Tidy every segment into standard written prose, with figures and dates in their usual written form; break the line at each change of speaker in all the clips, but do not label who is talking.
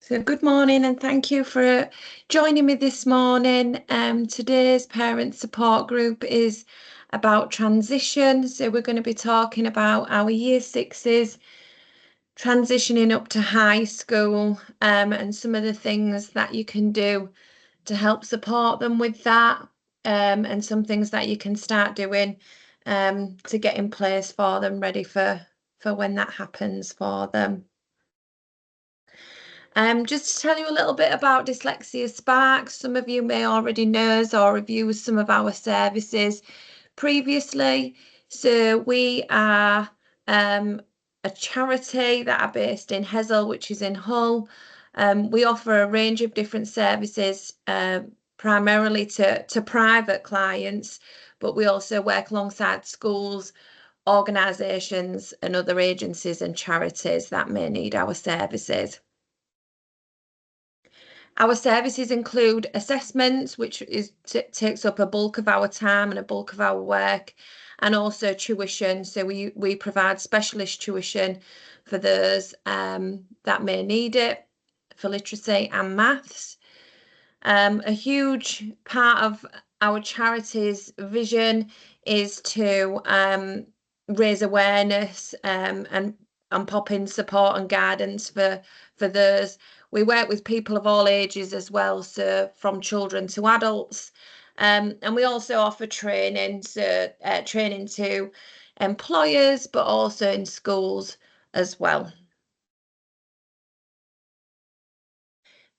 So good morning and thank you for joining me this morning. Today's parent support group is about transition. So we're going to be talking about our year sixes transitioning up to high school and some of the things that you can do to help support them with that and some things that you can start doing to get in place for them ready for when that happens for them. Just to tell you a little bit about Dyslexia Spark, some of you may already know us or have used some of our services previously. So we are a charity that are based in Hessel, which is in Hull. We offer a range of different services, primarily to private clients, but we also work alongside schools, organisations and other agencies and charities that may need our services. Our services include assessments, which takes up a bulk of our time and a bulk of our work, and also tuition. So we provide specialist tuition for those that may need it for literacy and maths. A huge part of our charity's vision is to raise awareness and pop in support and guidance for those. We work with people of all ages as well, so from children to adults. And we also offer training, so training to employers, but also in schools as well.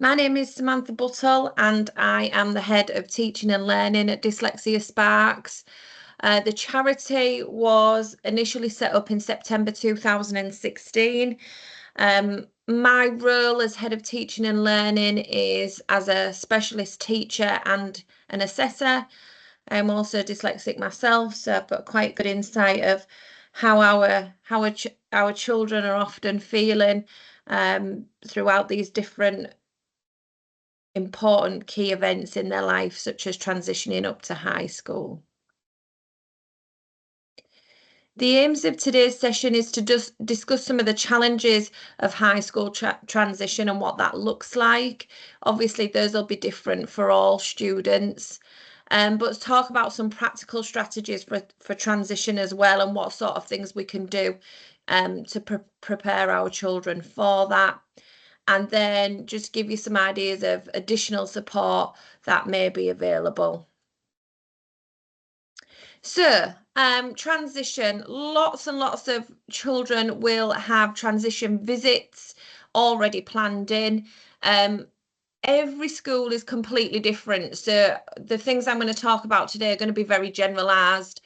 My name is Samantha Buttle and I am the head of teaching and learning at Dyslexia Sparks. The charity was initially set up in September 2016. My role as head of teaching and learning is as a specialist teacher and an assessor. I'm also dyslexic myself, so I've got quite good insight of how our children are often feeling throughout these different important key events in their life, such as transitioning up to high school. The aims of today's session is to just discuss some of the challenges of high school transition and what that looks like. Obviously, those will be different for all students. But talk about some practical strategies for transition as well, and what sort of things we can do to prepare our children for that. And then just give you some ideas of additional support that may be available. So, transition, lots and lots of children will have transition visits already planned in. Every school is completely different. So the things I'm going to talk about today are going to be very generalised.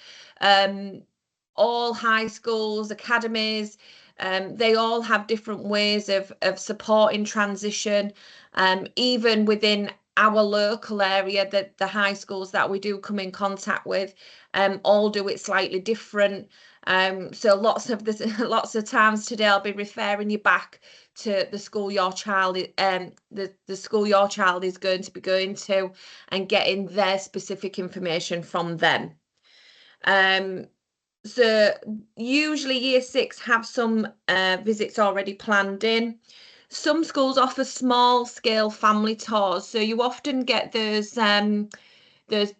All high schools, academies, they all have different ways of supporting transition, even within our local area, that the high schools that we do come in contact with all do it slightly different. So lots of times today I'll be referring you back to the school your child the school your child is going to be going to and getting their specific information from them. So usually year six have some visits already planned in. Some schools offer small scale family tours, so you often get those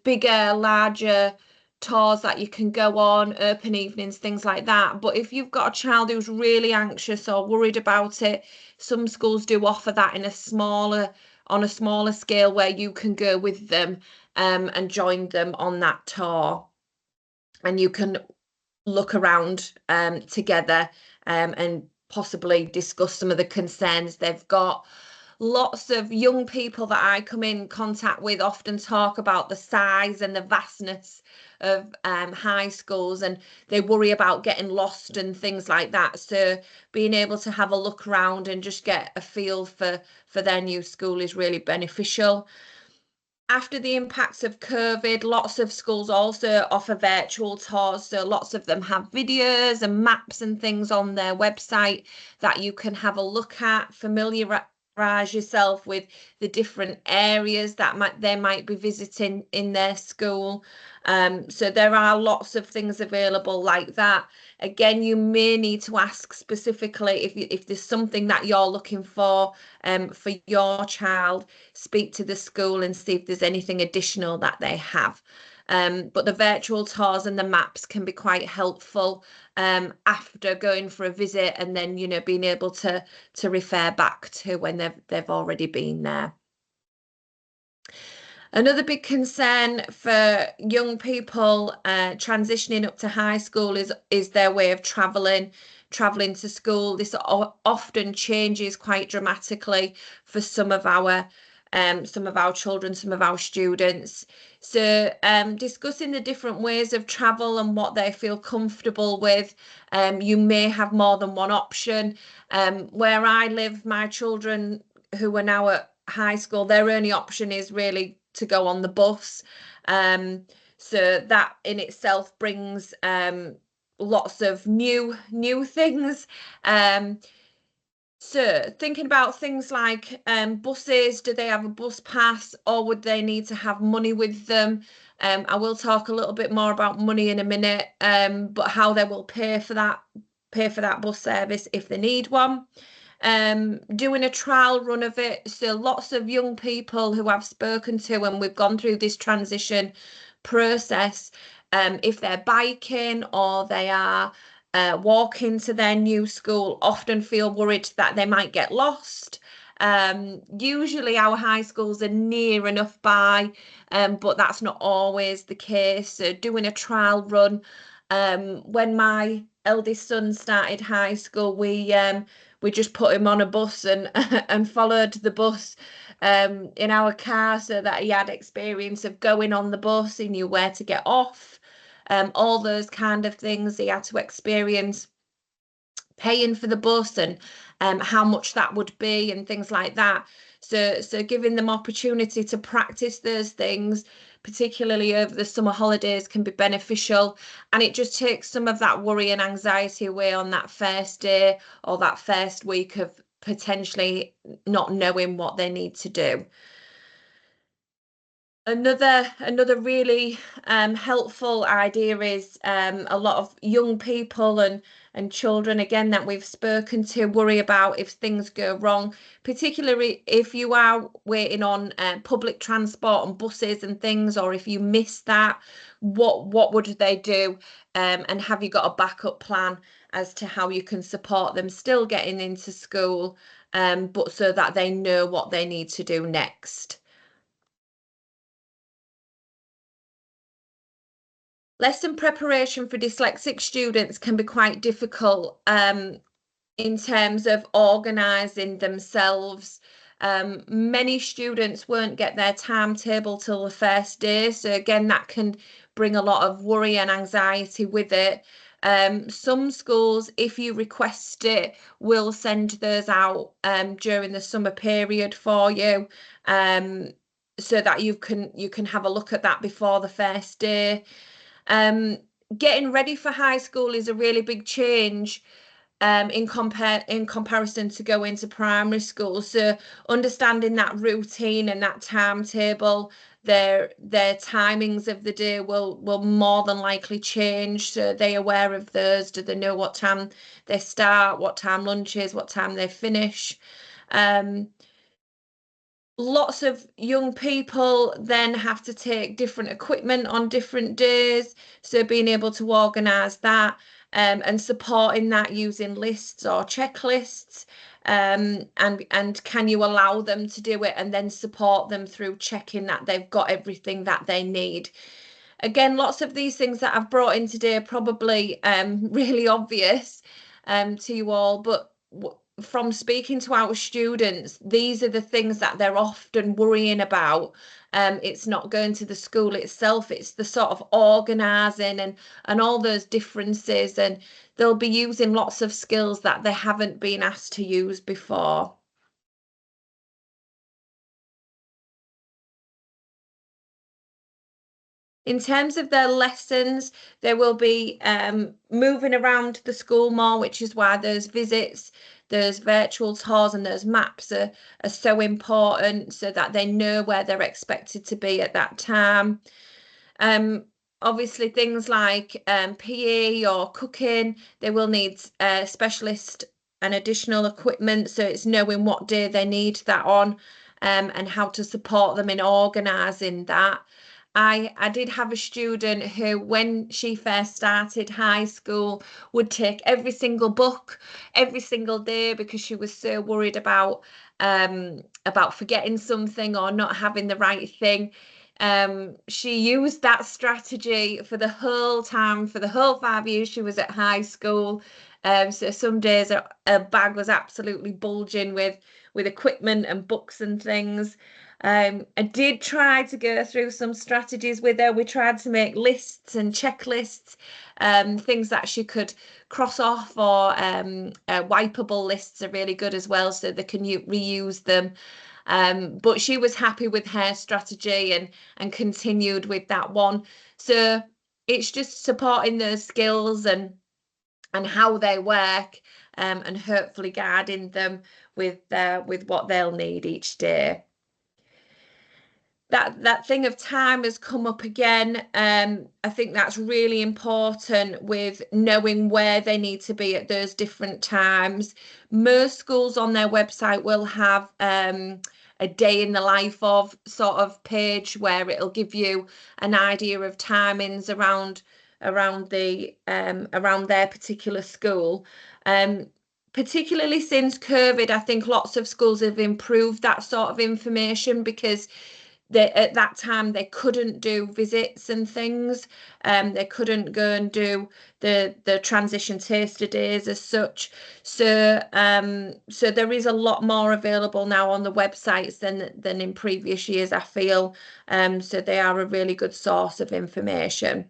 bigger, larger tours that you can go on, open evenings, things like that. But if you've got a child who's really anxious or worried about it, some schools do offer that on a smaller scale where you can go with them and join them on that tour. And you can look around together and possibly discuss some of the concerns they've got. Lots of young people that I come in contact with often talk about the size and the vastness of high schools, and they worry about getting lost and things like that. So being able to have a look around and just get a feel for their new school is really beneficial. After the impacts of COVID, lots of schools also offer virtual tours. So lots of them have videos and maps and things on their website that you can have a look at, yourself with the different areas that they might be visiting in their school. So there are lots of things available like that. Again, you may need to ask specifically if there's something that you're looking for your child, speak to the school and see if there's anything additional that they have. But the virtual tours and the maps can be quite helpful after going for a visit, and then being able to refer back to when they've already been there. Another big concern for young people transitioning up to high school is their way of traveling to school. This often changes quite dramatically for some of our children, some of our students. So discussing the different ways of travel and what they feel comfortable with. You may have more than one option. Where I live, my children who are now at high school, their only option is really to go on the bus. So that in itself brings lots of new things. So thinking about things like buses, do they have a bus pass, or would they need to have money with them? I will talk a little bit more about money in a minute, but how they will pay for that bus service if they need one. Doing a trial run of it. So lots of young people who I've spoken to, and we've gone through this transition process, if they're biking or they are walking to their new school, often feel worried that they might get lost. Usually our high schools are near enough by, but that's not always the case. So doing a trial run. When my eldest son started high school, we just put him on a bus and and followed the bus in our car, so that he had experience of going on the bus. He knew where to get off, all those kind of things. He had to experience paying for the bus and how much that would be and things like that. So giving them opportunity to practice those things, particularly over the summer holidays, can be beneficial, and it just takes some of that worry and anxiety away on that first day or that first week of potentially not knowing what they need to do. Another really helpful idea is a lot of young people and children, again, that we've spoken to, worry about if things go wrong, particularly if you are waiting on public transport and buses and things, or if you miss that, what would they do? And have you got a backup plan as to how you can support them still getting into school, but so that they know what they need to do next? Lesson preparation for dyslexic students can be quite difficult in terms of organising themselves. Many students won't get their timetable till the first day, so again, that can bring a lot of worry and anxiety with it. Some schools, if you request it, will send those out during the summer period for you, so that you can have a look at that before the first day. Um, Getting ready for high school is a really big change in comparison to going to primary school. So understanding that routine and that timetable, their timings of the day will more than likely change. So they aware of those. Do they know what time they start, what time lunch is, what time they finish? Lots of young people then have to take different equipment on different days, so being able to organise that and supporting that using lists or checklists, and can you allow them to do it and then support them through checking that they've got everything that they need. Again, lots of these things that I've brought in today are probably really obvious to you all, but from speaking to our students, these are the things that they're often worrying about. It's not going to the school itself, it's the sort of organising and all those differences, and they'll be using lots of skills that they haven't been asked to use before. In terms of their lessons, they will be moving around the school more, which is why those visits, those virtual tours and those maps are so important so that they know where they're expected to be at that time. Obviously things like PE or cooking, they will need specialist and additional equipment, so it's knowing what day they need that on, and how to support them in organising that. I did have a student who, when she first started high school, would take every single book every single day because she was so worried about forgetting something or not having the right thing. She used that strategy for the whole time, for the whole 5 years she was at high school. So some days her bag was absolutely bulging with equipment and books and things. I did try to go through some strategies with her. We tried to make lists and checklists, things that she could cross off, or wipeable lists are really good as well, so they can reuse them. But she was happy with her strategy and continued with that one. So it's just supporting those skills and how they work, and hopefully guiding them with what they'll need each day. That thing of time has come up again. I think that's really important with knowing where they need to be at those different times. Most schools on their website will have a day in the life of sort of page where it'll give you an idea of timings around their particular school. Particularly since COVID, I think lots of schools have improved that sort of information because at that time they couldn't do visits and things. They couldn't go and do the transition taster days as such. So so there is a lot more available now on the websites than in previous years, I feel. So they are a really good source of information.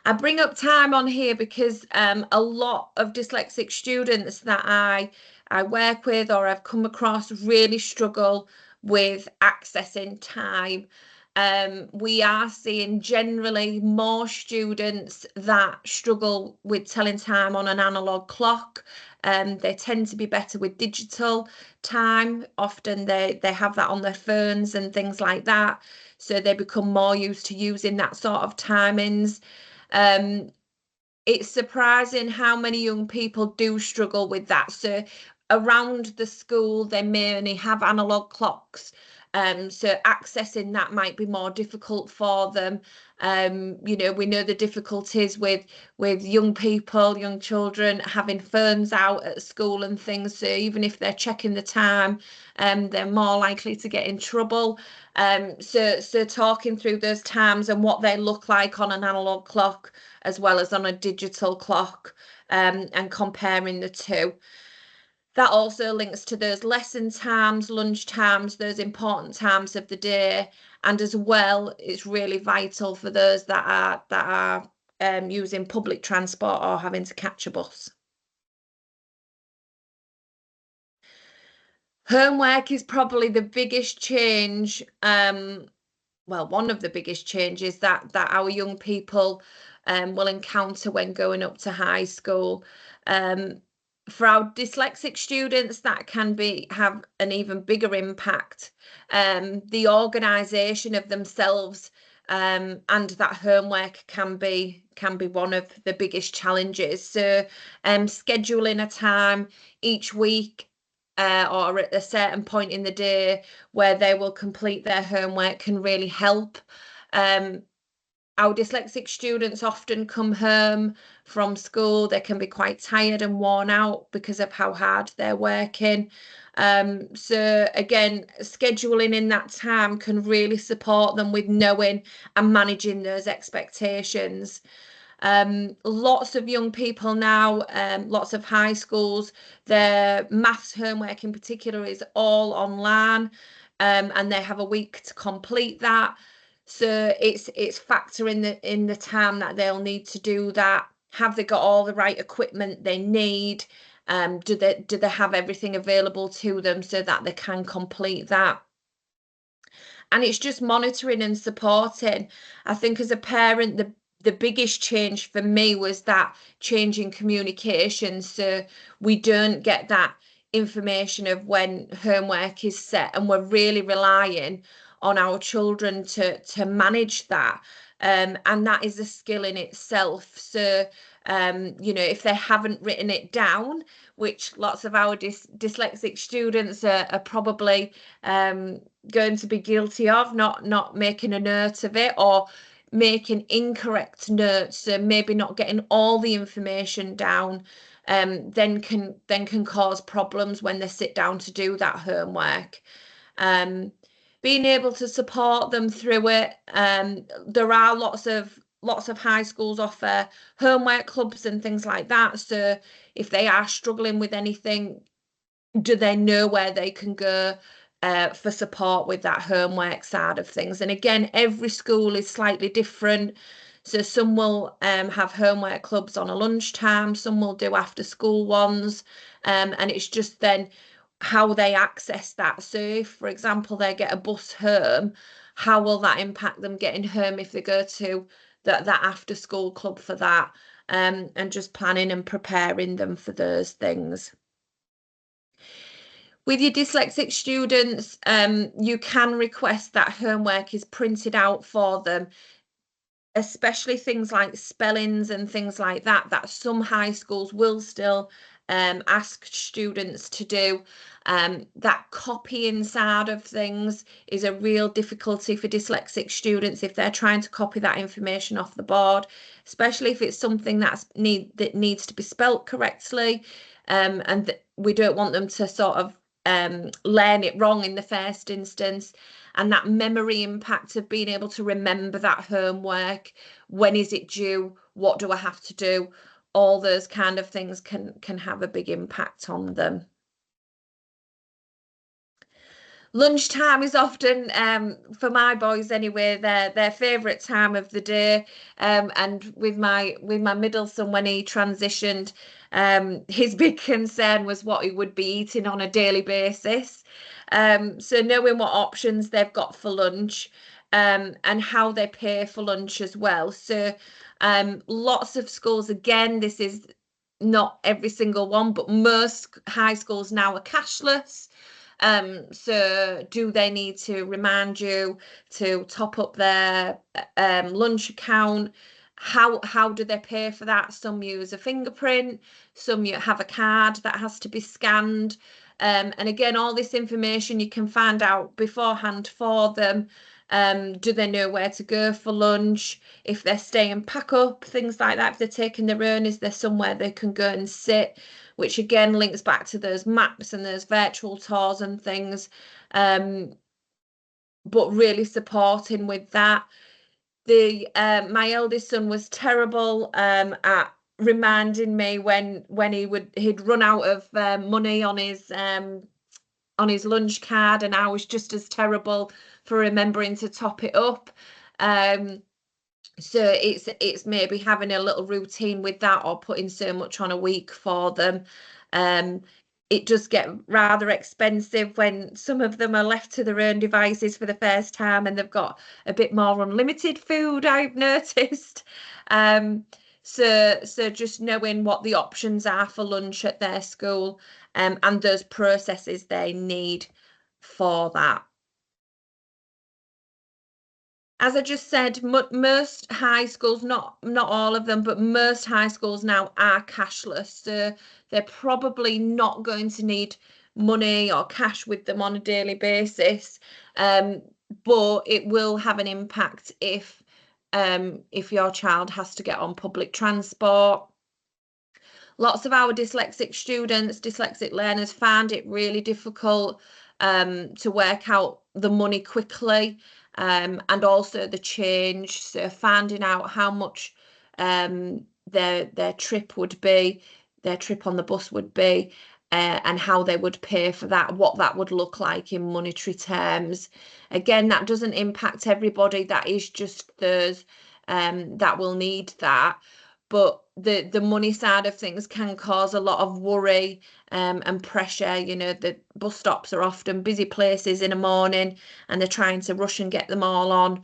I bring up time on here because a lot of dyslexic students that I work with or I've come across really struggle with accessing time. We are seeing generally more students that struggle with telling time on an analog clock. They tend to be better with digital time. Often they have that on their phones and things like that. So they become more used to using that sort of timings. It's surprising how many young people do struggle with that. So around the school, they may only have analog clocks. So accessing that might be more difficult for them. You know, we know the difficulties with young people, young children having phones out at school and things. So even if they're checking the time, they're more likely to get in trouble. So talking through those times and what they look like on an analog clock as well as on a digital clock, and comparing the two. That also links to those lesson times, lunch times, those important times of the day. And as well, it's really vital for those that are using public transport or having to catch a bus. Homework is probably the biggest change, well, one of the biggest changes that our young people will encounter when going up to high school. For our dyslexic students, that can have an even bigger impact. The organisation of themselves, and that homework can be one of the biggest challenges. So scheduling a time each week, or at a certain point in the day where they will complete their homework can really help. Our dyslexic students often come home from school. They can be quite tired and worn out because of how hard they're working. So again, scheduling in that time can really support them with knowing and managing those expectations. Lots of young people now, lots of high schools, their maths homework in particular is all online, and they have a week to complete that. So it's factoring in the time that they'll need to do that. Have they got all the right equipment they need? Do they have everything available to them so that they can complete that? And it's just monitoring and supporting. I think as a parent, the biggest change for me was that change in communication. So we don't get that information of when homework is set, and we're really relying on our children to manage that. And that is a skill in itself. So, if they haven't written it down, which lots of our dyslexic students are probably going to be guilty of, not making a note of it, or making incorrect notes, so maybe not getting all the information down, then can cause problems when they sit down to do that homework. Being able to support them through it. There are lots of high schools offer homework clubs and things like that. So if they are struggling with anything, do they know where they can go for support with that homework side of things? And again, every school is slightly different. So some will have homework clubs on a lunchtime, some will do after school ones, and it's just then how they access that. So if, for example, they get a bus home, how will that impact them getting home if they go to that after school club for that, and just planning and preparing them for those things. With your dyslexic students, you can request that homework is printed out for them, especially things like spellings and things like that some high schools will still ask students to do. That copying side of things is a real difficulty for dyslexic students if they're trying to copy that information off the board, especially if it's something that needs to be spelt correctly, and we don't want them to sort of learn it wrong in the first instance. And that memory impact of being able to remember that homework, when is it due, what do I have to do, all those kind of things can have a big impact on them. Lunchtime is often, for my boys anyway, their favourite time of the day. And with my middle son, when he transitioned, his big concern was what he would be eating on a daily basis. So knowing what options they've got for lunch, and how they pay for lunch as well. So lots of schools, again, this is not every single one, but most high schools now are cashless. So do they need to remind you to top up their lunch account? How do they pay for that? Some use a fingerprint, some you have a card that has to be scanned. And again, all this information you can find out beforehand for them. Do they know where to go for lunch? If they're staying pack up, things like that. If they're taking their own, is there somewhere they can go and sit? Which again links back to those maps and those virtual tours and things. But really supporting with that. My eldest son was terrible at reminding me when he'd run out of money on his lunch card, and I was just as terrible for remembering to top it up. So it's maybe having a little routine with that, or putting so much on a week for them. It does get rather expensive when some of them are left to their own devices for the first time, and they've got a bit more unlimited food, I've noticed. So just knowing what the options are for lunch at their school, and those processes they need for that. As I just said, most high schools, not all of them, but most high schools now are cashless. So they're probably not going to need money or cash with them on a daily basis. But it will have an impact if your child has to get on public transport. Lots of our dyslexic students, dyslexic learners, find it really difficult to work out the money quickly, and also the change. So finding out how much their trip would be, their trip on the bus would be, and how they would pay for that, what that would look like in monetary terms. Again, that doesn't impact everybody. That is just those that will need that. but the money side of things can cause a lot of worry and pressure. You know, the bus stops are often busy places in the morning, and they're trying to rush and get them all on.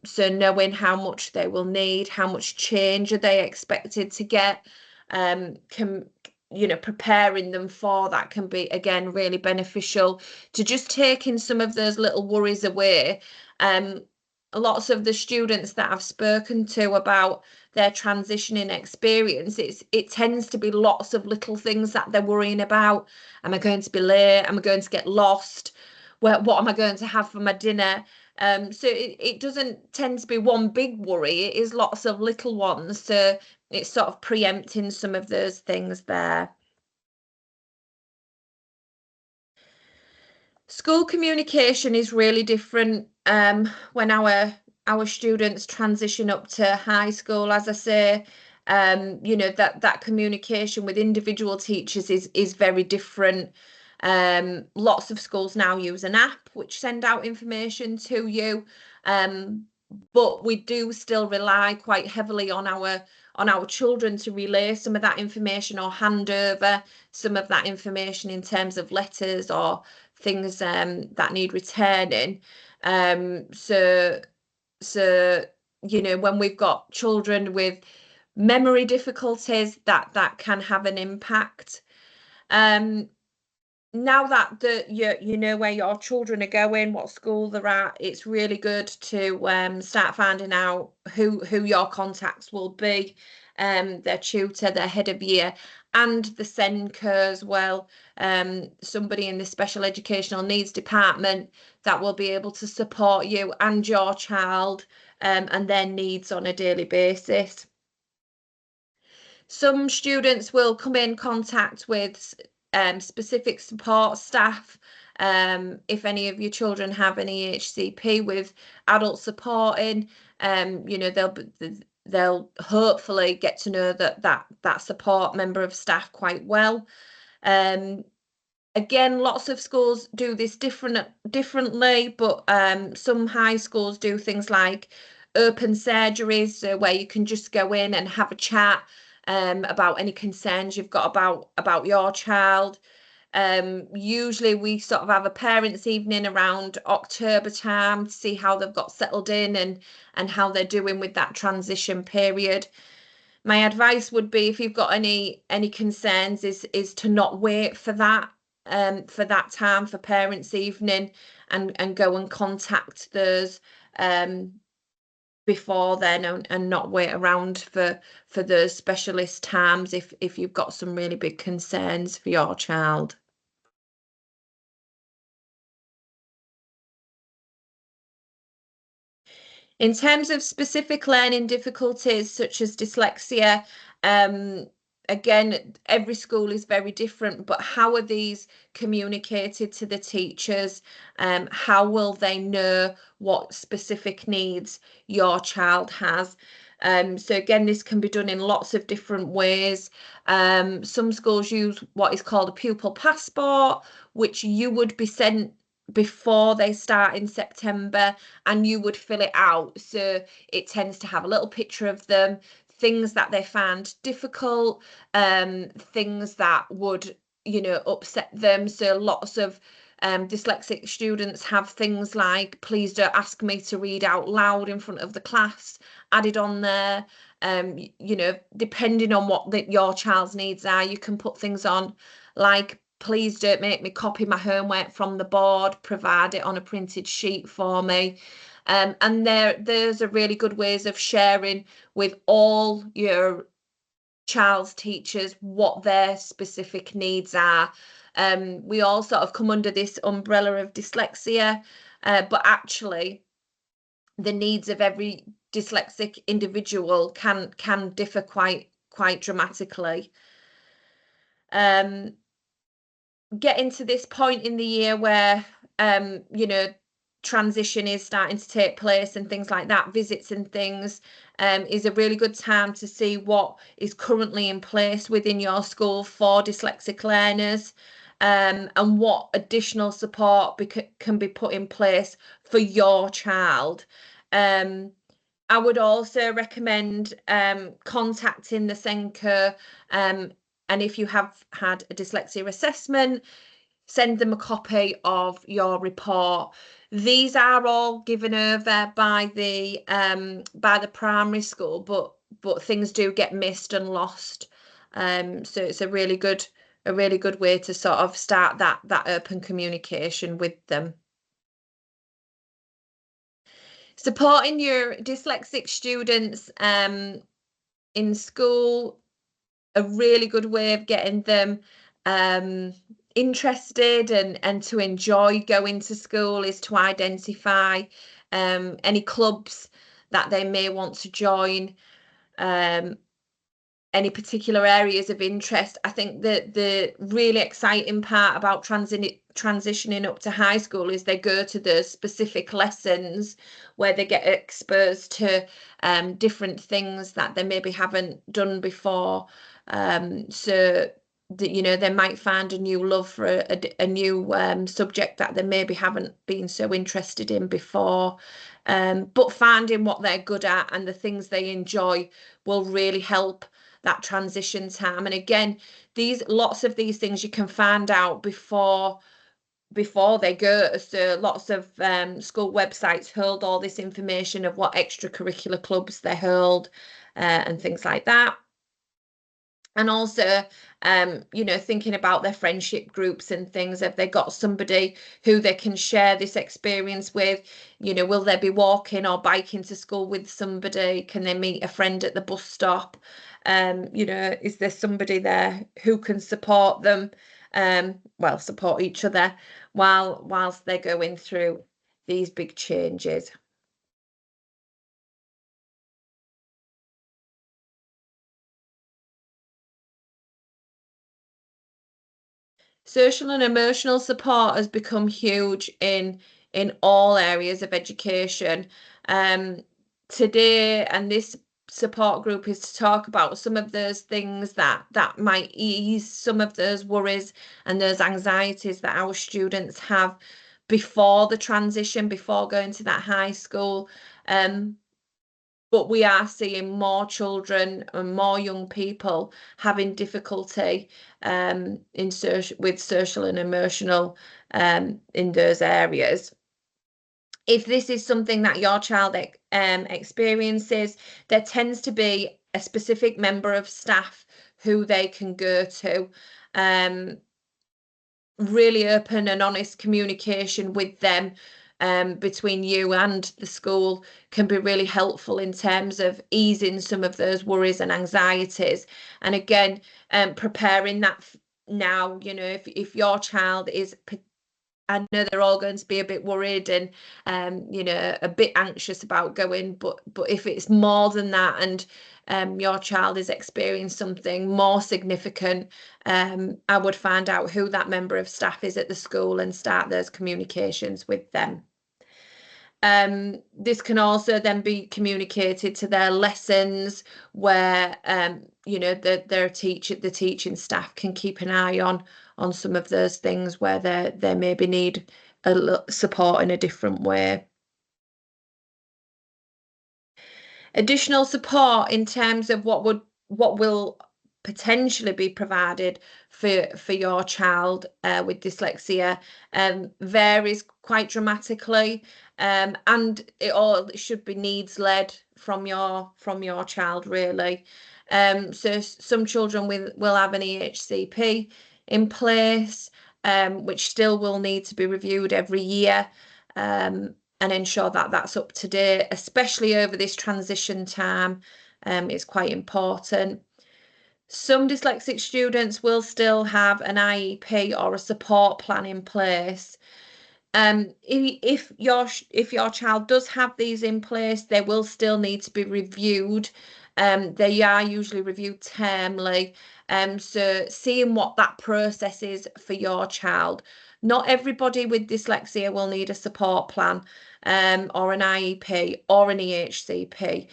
So knowing how much they will need, how much change are they expected to get, can, you know, preparing them for that can be, again, really beneficial to just taking some of those little worries away. Lots of the students that I've spoken to about their transitioning experience, it tends to be lots of little things that they're worrying about. Am I going to be late? Am I going to get lost? What am I going to have for my dinner? So it doesn't tend to be one big worry. It is lots of little ones. So it's sort of preempting some of those things there. School communication is really different when our students transition up to high school. As I say, you know, that communication with individual teachers is very different. Lots of schools now use an app which send out information to you, but we do still rely quite heavily on our children to relay some of that information or hand over some of that information in terms of letters or things that need returning. So you know, when we've got children with memory difficulties, that can have an impact. Now that you know where your children are going, what school they're at, it's really good to start finding out who your contacts will be, their tutor, their head of year, and the SENCo as well, somebody in the special educational needs department that will be able to support you and your child and their needs on a daily basis. Some students will come in contact with specific support staff. If any of your children have any HCP with adult supporting, you know, they'll hopefully get to know that support member of staff quite well. Again, lots of schools do this differently, but some high schools do things like open surgeries, so where you can just go in and have a chat about any concerns you've got about your child. Usually we sort of have a parents' evening around October time to see how they've got settled in and how they're doing with that transition period. My advice would be, if you've got any concerns, is to not wait for that time for parents' evening, and go and contact those before then, and not wait around for those specialist times if you've got some really big concerns for your child. In terms of specific learning difficulties such as dyslexia, again, every school is very different, but how are these communicated to the teachers? How will they know what specific needs your child has? So again, this can be done in lots of different ways. Some schools use what is called a pupil passport, which you would be sent before they start in September, and you would fill it out. So it tends to have a little picture of them, things that they found difficult, things that would, you know, upset them. So lots of dyslexic students have things like, please don't ask me to read out loud in front of the class, added on there. You know, depending on what your child's needs are, you can put things on like, please don't make me copy my homework from the board, provide it on a printed sheet for me. And there's a really good ways of sharing with all your child's teachers what their specific needs are. We all sort of come under this umbrella of dyslexia, but actually the needs of every dyslexic individual can differ quite dramatically. Getting to this point in the year where you know, transition is starting to take place and things like that, visits and things, is a really good time to see what is currently in place within your school for dyslexic learners, and what additional support can be put in place for your child. I would also recommend contacting the SENCo, and if you have had a dyslexia assessment, send them a copy of your report. These are all given over by the primary school, but things do get missed and lost. So it's a really good way to sort of start that open communication with them. Supporting your dyslexic students in school, a really good way of getting them interested and to enjoy going to school is to identify any clubs that they may want to join, any particular areas of interest. I think that the really exciting part about transitioning up to high school is they go to those specific lessons where they get exposed to different things that they maybe haven't done before. So that, you know, they might find a new love for a new subject that they maybe haven't been so interested in before. But finding what they're good at and the things they enjoy will really help that transition time. And again, lots of these things you can find out before they go. So lots of school websites hold all this information of what extracurricular clubs they hold and things like that. And also, you know, thinking about their friendship groups and things. Have they got somebody who they can share this experience with? You know, will they be walking or biking to school with somebody? Can they meet a friend at the bus stop? You know, is there somebody there who can support them? Well, support each other whilst they're going through these big changes. Social and emotional support has become huge in all areas of education. Um, Today, and this support group is to talk about some of those things that might ease some of those worries and those anxieties that our students have before the transition, before going to that high school. But we are seeing more children and more young people having difficulty with social and emotional in those areas. If this is something that your child experiences, there tends to be a specific member of staff who they can go to. Really open and honest communication with them between you and the school can be really helpful in terms of easing some of those worries and anxieties. And again, preparing that now, you know, if your child is, I know they're all going to be a bit worried and you know, a bit anxious about going, but if it's more than that and your child is experiencing something more significant, I would find out who that member of staff is at the school and start those communications with them. This can also then be communicated to their lessons where you know, the teaching staff can keep an eye on some of those things where they maybe need support in a different way. Additional support in terms of what will potentially be provided for your child with dyslexia varies quite dramatically, and it all should be needs led from your child, really. So some children will have an EHCP in place, which still will need to be reviewed every year. And ensure that that's up to date, especially over this transition time. It's quite important. Some dyslexic students will still have an IEP or a support plan in place. If your child does have these in place, they will still need to be reviewed. They are usually reviewed termly. So seeing what that process is for your child. Not everybody with dyslexia will need a support plan, or an IEP or an EHCP.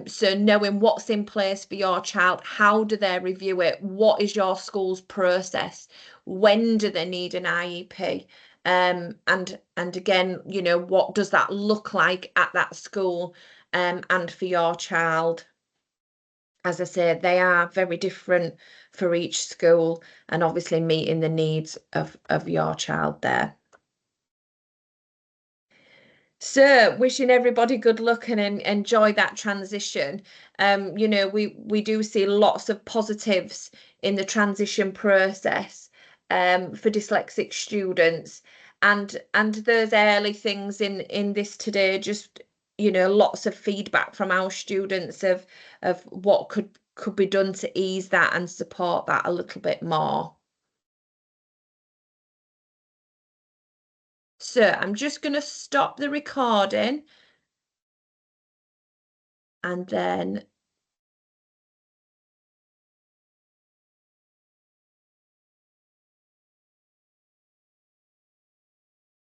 So knowing what's in place for your child, how do they review it? What is your school's process? When do they need an IEP? And again, you know, what does that look like at that school? and for your child. As I say, they are very different for each school, and obviously meeting the needs of your child there. So, wishing everybody good luck and enjoy that transition. You know, we do see lots of positives in the transition process for dyslexic students, and those early things in this today. Just, you know, lots of feedback from our students of what could be done to ease that and support that a little bit more. So I'm just going to stop the recording and then